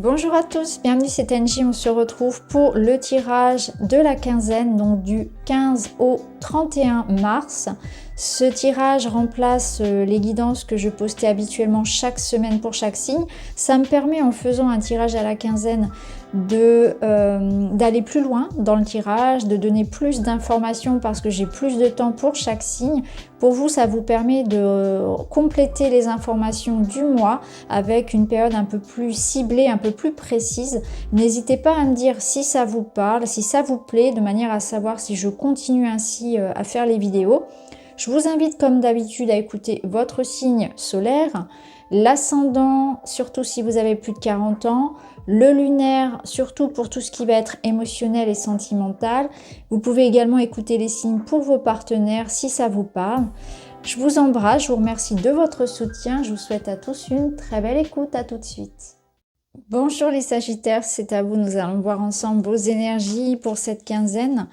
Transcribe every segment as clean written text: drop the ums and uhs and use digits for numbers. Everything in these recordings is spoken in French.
Bonjour à tous, bienvenue, c'est Angie, on se retrouve pour le tirage de la quinzaine, donc du 15 au 31 mars. Ce tirage remplace les guidances que je postais habituellement chaque semaine pour chaque signe. Ça me permet, en faisant un tirage à la quinzaine, d'aller plus loin dans le tirage, de donner plus d'informations parce que j'ai plus de temps pour chaque signe. Pour vous, ça vous permet de compléter les informations du mois avec une période un peu plus ciblée, un peu plus précise. N'hésitez pas à me dire si ça vous parle, si ça vous plaît, de manière à savoir si je continue ainsi à faire les vidéos. Je vous invite comme d'habitude à écouter votre signe solaire, l'ascendant, surtout si vous avez plus de 40 ans, le lunaire, surtout pour tout ce qui va être émotionnel et sentimental. Vous pouvez également écouter les signes pour vos partenaires si ça vous parle. Je vous embrasse, je vous remercie de votre soutien. Je vous souhaite à tous une très belle écoute. À tout de suite. Bonjour les Sagittaires, c'est à vous. Nous allons voir ensemble vos énergies pour cette quinzaine.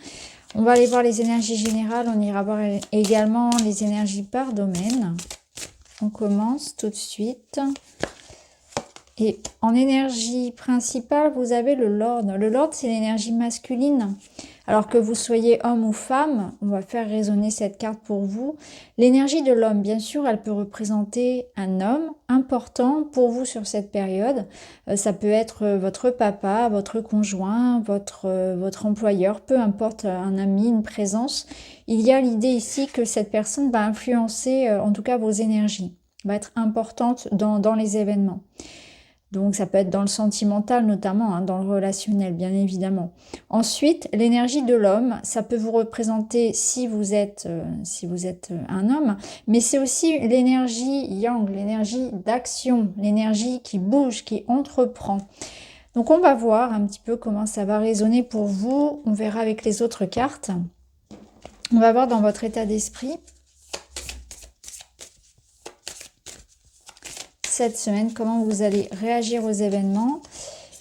On va aller voir les énergies générales. On ira voir également les énergies par domaine. On commence tout de suite. Et en énergie principale, vous avez le Lord. Le Lord, c'est l'énergie masculine. Alors que vous soyez homme ou femme, on va faire résonner cette carte pour vous. L'énergie de l'homme, bien sûr, elle peut représenter un homme important pour vous sur cette période. Ça peut être votre papa, votre conjoint, votre employeur, peu importe, un ami, une présence. Il y a l'idée ici que cette personne va influencer, en tout cas, vos énergies, va être importante dans les événements. Donc ça peut être dans le sentimental notamment, dans le relationnel bien évidemment. Ensuite, l'énergie de l'homme, ça peut vous représenter si vous êtes un homme, mais c'est aussi l'énergie yang, l'énergie d'action, l'énergie qui bouge, qui entreprend. Donc on va voir un petit peu comment ça va résonner pour vous, on verra avec les autres cartes. On va voir dans votre état d'esprit. Cette semaine, comment vous allez réagir aux événements.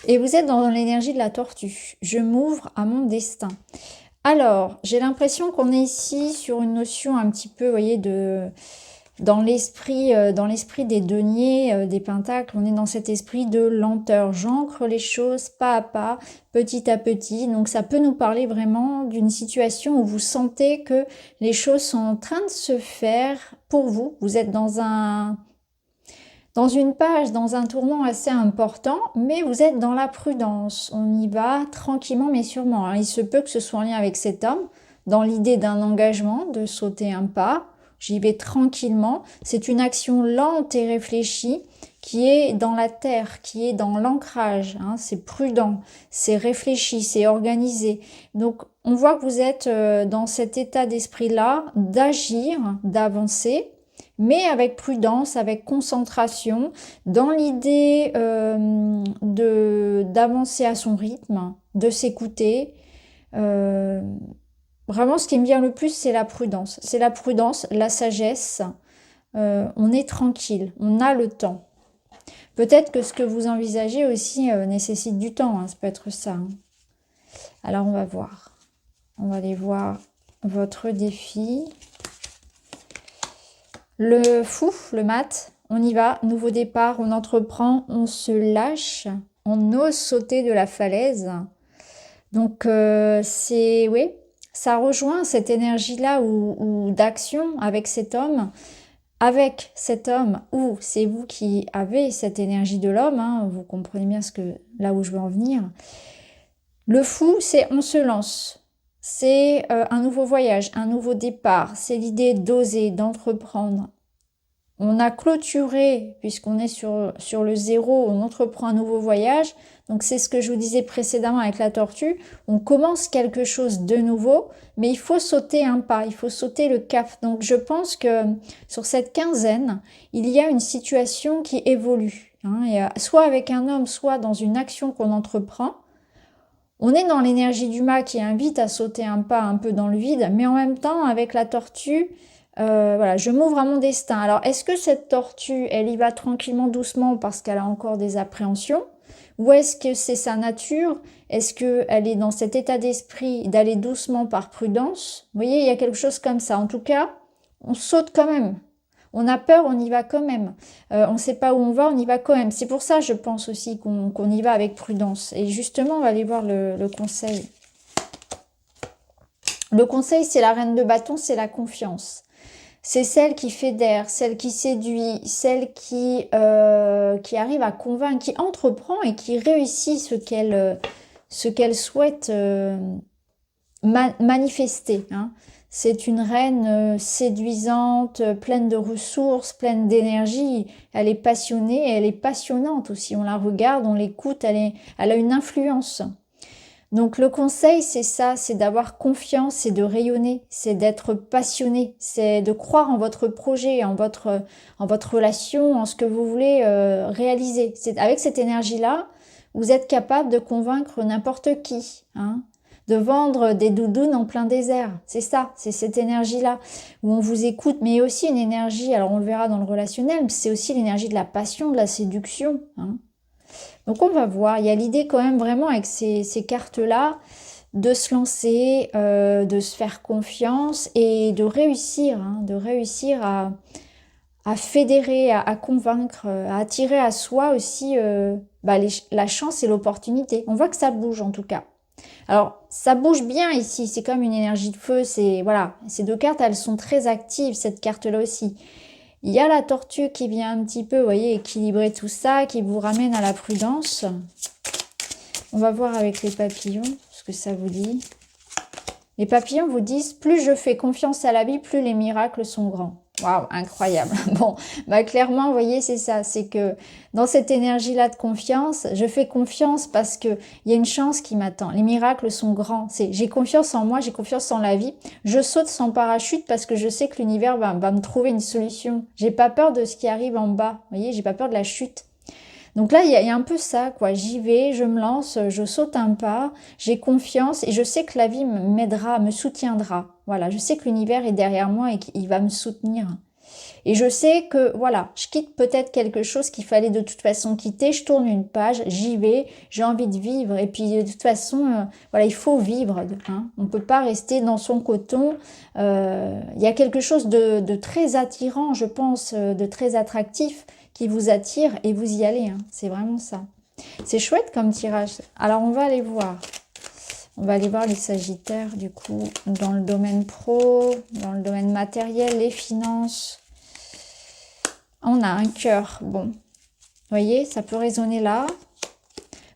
Et vous êtes dans l'énergie de la tortue. Je m'ouvre à mon destin. Alors, j'ai l'impression qu'on est ici sur une notion un petit peu, vous voyez, dans l'esprit des deniers, des pentacles. On est dans cet esprit de lenteur. J'ancre les choses pas à pas, petit à petit. Donc, ça peut nous parler vraiment d'une situation où vous sentez que les choses sont en train de se faire pour vous. Vous êtes dans une page, dans un tournant assez important, mais vous êtes dans la prudence. On y va tranquillement mais sûrement. Alors, il se peut que ce soit en lien avec cet homme, dans l'idée d'un engagement, de sauter un pas. J'y vais tranquillement. C'est une action lente et réfléchie qui est dans la terre, qui est dans l'ancrage. C'est prudent, c'est réfléchi, c'est organisé. Donc, on voit que vous êtes dans cet état d'esprit-là, d'agir, d'avancer, mais avec prudence, avec concentration, dans l'idée d'avancer à son rythme, de s'écouter. Vraiment, ce qui me vient le plus, c'est la prudence. C'est la prudence, la sagesse. On est tranquille, on a le temps. Peut-être que ce que vous envisagez aussi nécessite du temps, ça peut être ça. Alors, on va voir. On va aller voir votre défi. Le fou, le mat, on y va, nouveau départ, on entreprend, on se lâche, on ose sauter de la falaise. Donc oui, ça rejoint cette énergie-là ou d'action avec cet homme. Avec cet homme, ou c'est vous qui avez cette énergie de l'homme, vous comprenez bien là où je veux en venir. Le fou, c'est on se lance. C'est un nouveau voyage, un nouveau départ. C'est l'idée d'oser, d'entreprendre. On a clôturé, puisqu'on est sur le zéro, on entreprend un nouveau voyage. Donc c'est ce que je vous disais précédemment avec la tortue. On commence quelque chose de nouveau, mais il faut sauter un pas, il faut sauter le cap. Donc je pense que sur cette quinzaine, il y a une situation qui évolue. Soit avec un homme, soit dans une action qu'on entreprend. On est dans l'énergie du mât qui invite à sauter un pas un peu dans le vide, mais en même temps, avec la tortue, voilà, je m'ouvre à mon destin. Alors, est-ce que cette tortue, elle y va tranquillement, doucement, parce qu'elle a encore des appréhensions? Ou est-ce que c'est sa nature? Est-ce qu'elle est dans cet état d'esprit d'aller doucement par prudence? Vous voyez, il y a quelque chose comme ça. En tout cas, on saute quand même. On a peur, on y va quand même. On ne sait pas où on va, on y va quand même. C'est pour ça, je pense aussi qu'on y va avec prudence. Et justement, on va aller voir le conseil. Le conseil, c'est la reine de bâton, c'est la confiance. C'est celle qui fédère, celle qui séduit, celle qui arrive à convaincre, qui entreprend et qui réussit ce qu'elle souhaite manifester. Hein. C'est une reine séduisante, pleine de ressources, pleine d'énergie. Elle est passionnée, elle est passionnante aussi. On la regarde, on l'écoute, elle a une influence. Donc le conseil, c'est ça, c'est d'avoir confiance, c'est de rayonner, c'est d'être passionné, c'est de croire en votre projet, en votre relation, en ce que vous voulez réaliser. C'est avec cette énergie-là, vous êtes capable de convaincre n'importe qui, hein, de vendre des doudounes en plein désert. C'est ça, c'est cette énergie-là où on vous écoute, mais aussi une énergie, alors on le verra dans le relationnel, mais c'est aussi l'énergie de la passion, de la séduction, hein. Donc on va voir, il y a l'idée quand même vraiment avec ces cartes-là de se lancer, de se faire confiance et de réussir, hein, à fédérer, à convaincre, à attirer à soi aussi la chance et l'opportunité. On voit que ça bouge en tout cas. Alors ça bouge bien ici, c'est comme une énergie de feu, c'est voilà, ces deux cartes elles sont très actives, cette carte-là aussi. Il y a la tortue qui vient un petit peu, vous voyez, équilibrer tout ça, qui vous ramène à la prudence. On va voir avec les papillons ce que ça vous dit. Les papillons vous disent, plus je fais confiance à la vie, plus les miracles sont grands. Waouh, incroyable. Bon, bah clairement, vous voyez, c'est ça. C'est que dans cette énergie-là de confiance, je fais confiance parce que il y a une chance qui m'attend. Les miracles sont grands. J'ai confiance en moi, j'ai confiance en la vie. Je saute sans parachute parce que je sais que l'univers va me trouver une solution. J'ai pas peur de ce qui arrive en bas. Vous voyez, j'ai pas peur de la chute. Donc là, il y a un peu ça, quoi. J'y vais, je me lance, je saute un pas, j'ai confiance et je sais que la vie m'aidera, me soutiendra. Voilà, je sais que l'univers est derrière moi et qu'il va me soutenir. Et je sais que, voilà, je quitte peut-être quelque chose qu'il fallait de toute façon quitter, je tourne une page, j'y vais, j'ai envie de vivre. Et puis, de toute façon, voilà, il faut vivre. Hein. On ne peut pas rester dans son coton. Il y a quelque chose de très attirant, je pense, de très attractif qui vous attire et vous y allez. Hein. C'est vraiment ça. C'est chouette comme tirage. Alors, on va aller voir. On va aller voir les Sagittaires, du coup, dans le domaine pro, dans le domaine matériel, les finances. On a un cœur. Bon, vous voyez, ça peut résonner là.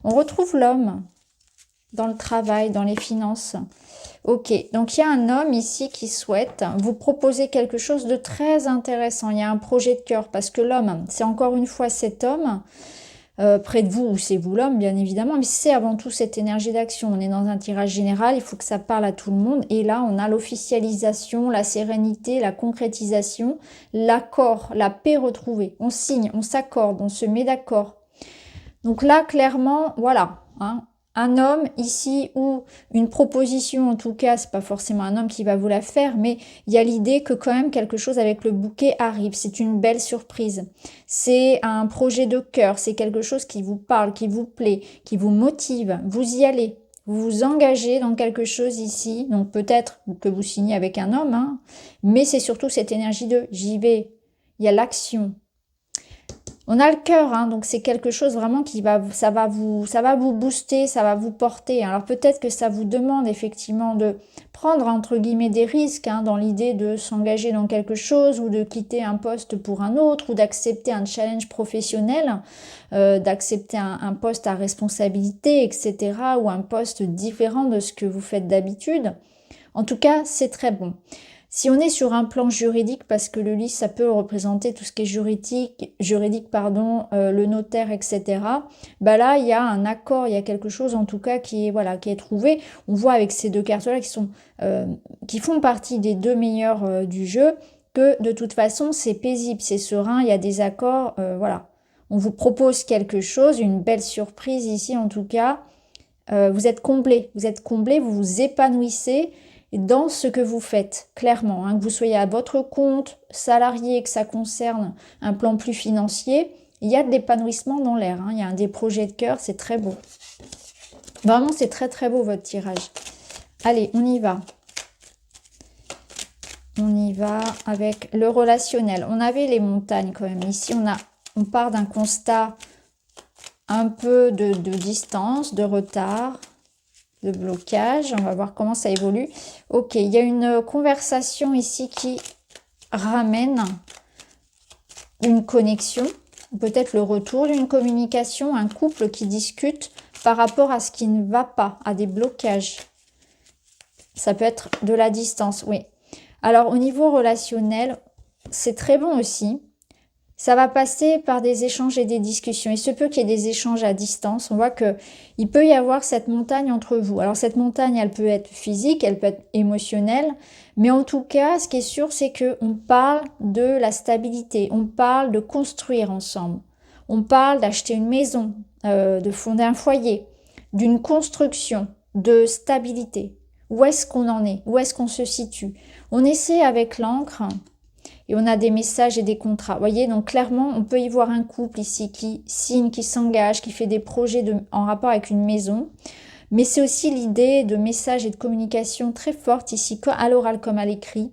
On retrouve l'homme dans le travail, dans les finances. Ok, donc il y a un homme ici qui souhaite vous proposer quelque chose de très intéressant. Il y a un projet de cœur parce que l'homme, c'est encore une fois cet homme près de vous, ou c'est vous l'homme bien évidemment, mais c'est avant tout cette énergie d'action. On est dans un tirage général, il faut que ça parle à tout le monde. Et là, on a l'officialisation, la sérénité, la concrétisation, l'accord, la paix retrouvée. On signe, on s'accorde, on se met d'accord. Donc là, clairement, voilà, hein, un homme ici ou une proposition, en tout cas, c'est pas forcément un homme qui va vous la faire, mais il y a l'idée que quand même quelque chose avec le bouquet arrive. C'est une belle surprise. C'est un projet de cœur, c'est quelque chose qui vous parle, qui vous plaît, qui vous motive. Vous y allez. Vous vous engagez dans quelque chose ici. Donc peut-être que vous signez avec un homme, hein, mais c'est surtout cette énergie de j'y vais. Il y a l'action. On a le cœur, hein, donc c'est quelque chose vraiment qui ça va vous booster, ça va vous porter. Alors peut-être que ça vous demande effectivement de prendre entre guillemets des risques, hein, dans l'idée de s'engager dans quelque chose ou de quitter un poste pour un autre ou d'accepter un challenge professionnel, d'accepter un poste à responsabilité, etc. ou un poste différent de ce que vous faites d'habitude. En tout cas, c'est très bon. Si on est sur un plan juridique, parce que le lit, ça peut représenter tout ce qui est juridique, le notaire, etc. Bah là, il y a un accord, il y a quelque chose en tout cas qui est trouvé. On voit avec ces deux cartes-là qui font partie des deux meilleures du jeu, que de toute façon, c'est paisible, c'est serein, il y a des accords, voilà. On vous propose quelque chose, une belle surprise ici en tout cas. Vous êtes comblé, vous vous épanouissez dans ce que vous faites, clairement, hein, que vous soyez à votre compte, salarié, que ça concerne un plan plus financier, il y a de l'épanouissement dans l'air, hein, il y a des projets de cœur, c'est très beau. Vraiment, c'est très très beau votre tirage. Allez, on y va. On y va avec le relationnel. On avait les montagnes quand même. Ici, on part d'un constat un peu de distance, de retard, de blocage. On va voir comment ça évolue. Ok, il y a une conversation ici qui ramène une connexion, peut-être le retour d'une communication, un couple qui discute par rapport à ce qui ne va pas, à des blocages. Ça peut être de la distance, oui. Alors, au niveau relationnel, c'est très bon aussi. Ça va passer par des échanges et des discussions. Il se peut qu'il y ait des échanges à distance. On voit qu'il peut y avoir cette montagne entre vous. Alors, cette montagne, elle peut être physique, elle peut être émotionnelle. Mais en tout cas, ce qui est sûr, c'est qu'on parle de la stabilité. On parle de construire ensemble. On parle d'acheter une maison, de fonder un foyer, d'une construction, de stabilité. Où est-ce qu'on en est? Où est-ce qu'on se situe? On essaie avec l'encre et on a des messages et des contrats. Vous voyez, donc clairement, on peut y voir un couple ici qui signe, qui s'engage, qui fait des projets en rapport avec une maison. Mais c'est aussi l'idée de messages et de communication très forte ici, à l'oral comme à l'écrit,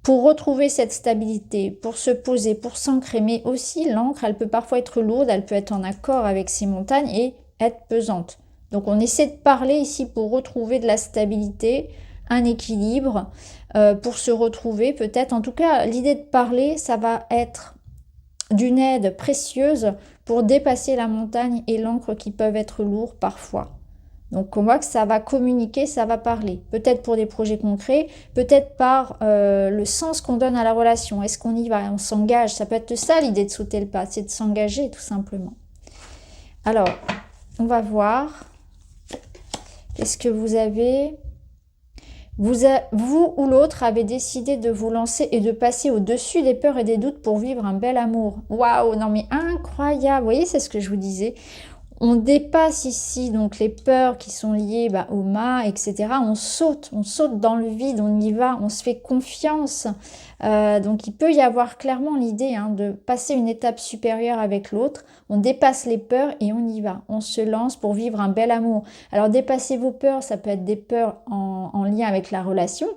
pour retrouver cette stabilité, pour se poser, pour s'ancrer. Mais aussi, l'encre, elle peut parfois être lourde, elle peut être en accord avec ces montagnes et être pesante. Donc on essaie de parler ici pour retrouver de la stabilité, un équilibre, pour se retrouver peut-être. En tout cas, l'idée de parler, ça va être d'une aide précieuse pour dépasser la montagne et l'encre qui peuvent être lourds parfois. Donc on voit que ça va communiquer, ça va parler. Peut-être pour des projets concrets, peut-être par le sens qu'on donne à la relation. Est-ce qu'on y va? On s'engage. Ça peut être ça l'idée de sauter le pas, c'est de s'engager tout simplement. Alors, on va voir. Qu'est-ce que vous avez? Vous ou l'autre avez décidé de vous lancer et de passer au-dessus des peurs et des doutes pour vivre un bel amour. Waouh, non mais incroyable. Vous voyez, c'est ce que je vous disais. On dépasse ici donc les peurs qui sont liées au mât, etc. On saute dans le vide, on y va, on se fait confiance. Donc il peut y avoir clairement l'idée de passer une étape supérieure avec l'autre. On dépasse les peurs et on y va. On se lance pour vivre un bel amour. Alors dépasser vos peurs, ça peut être des peurs en lien avec la relation.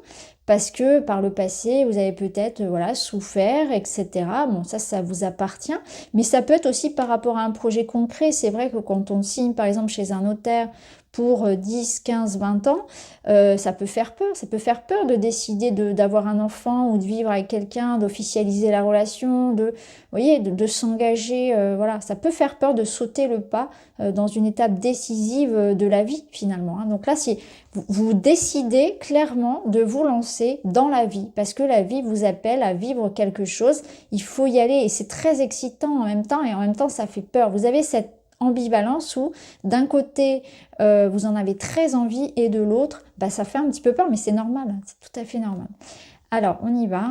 Parce que par le passé, vous avez peut-être souffert, etc. Bon, ça vous appartient. Mais ça peut être aussi par rapport à un projet concret. C'est vrai que quand on signe, par exemple, chez un notaire pour 10, 15, 20 ans, ça peut faire peur. Ça peut faire peur de décider d'avoir un enfant ou de vivre avec quelqu'un, d'officialiser la relation, de s'engager. Voilà, ça peut faire peur de sauter le pas dans une étape décisive de la vie, finalement. Donc là, si vous décidez clairement de vous lancer dans la vie, parce que la vie vous appelle à vivre quelque chose, il faut y aller et c'est très excitant en même temps et en même temps ça fait peur. Vous avez cette ambivalence où d'un côté vous en avez très envie et de l'autre ça fait un petit peu peur, mais c'est normal, c'est tout à fait normal. Alors on y va.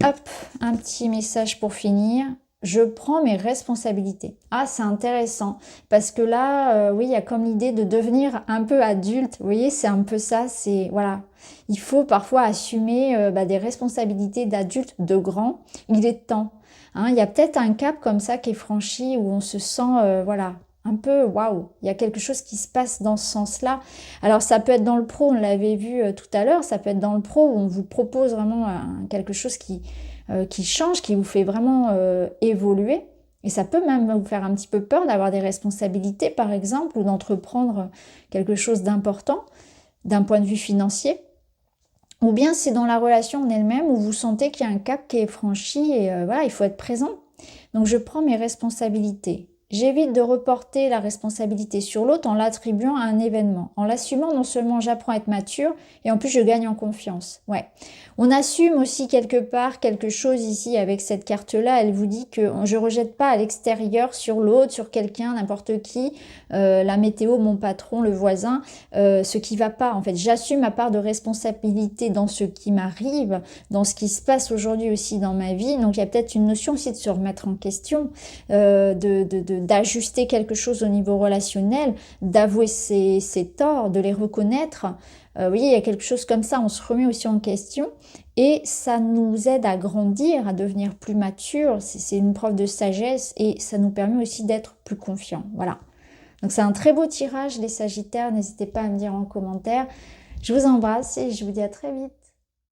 Hop, un petit message pour finir. Je prends mes responsabilités. Ah, c'est intéressant parce que là, oui, il y a comme l'idée de devenir un peu adulte. Vous voyez, c'est un peu ça. C'est voilà, il faut parfois assumer des responsabilités d'adulte, de grand. Il est temps. Il y a peut-être un cap comme ça qui est franchi où on se sent, un peu waouh. Il y a quelque chose qui se passe dans ce sens-là. Alors ça peut être dans le pro, on l'avait vu tout à l'heure. Ça peut être dans le pro où on vous propose vraiment quelque chose qui change, qui vous fait vraiment évoluer. Et ça peut même vous faire un petit peu peur d'avoir des responsabilités, par exemple, ou d'entreprendre quelque chose d'important d'un point de vue financier. Ou bien c'est dans la relation en elle-même où vous sentez qu'il y a un cap qui est franchi et il faut être présent. Donc je prends mes responsabilités. J'évite de reporter la responsabilité sur l'autre en l'attribuant à un événement. En l'assumant, non seulement j'apprends à être mature, et en plus je gagne en confiance. Ouais. On assume aussi quelque part quelque chose ici avec cette carte-là. Elle vous dit que je ne rejette pas à l'extérieur sur l'autre, sur quelqu'un, n'importe qui, la météo, mon patron, le voisin, ce qui ne va pas. En fait, j'assume ma part de responsabilité dans ce qui m'arrive, dans ce qui se passe aujourd'hui aussi dans ma vie. Donc il y a peut-être une notion aussi de se remettre en question, d'ajuster quelque chose au niveau relationnel, d'avouer ses torts, de les reconnaître. Vous voyez, il y a quelque chose comme ça, on se remet aussi en question et ça nous aide à grandir, à devenir plus mature. C'est une preuve de sagesse et ça nous permet aussi d'être plus confiants. Voilà. Donc c'est un très beau tirage les Sagittaires, n'hésitez pas à me dire en commentaire. Je vous embrasse et je vous dis à très vite.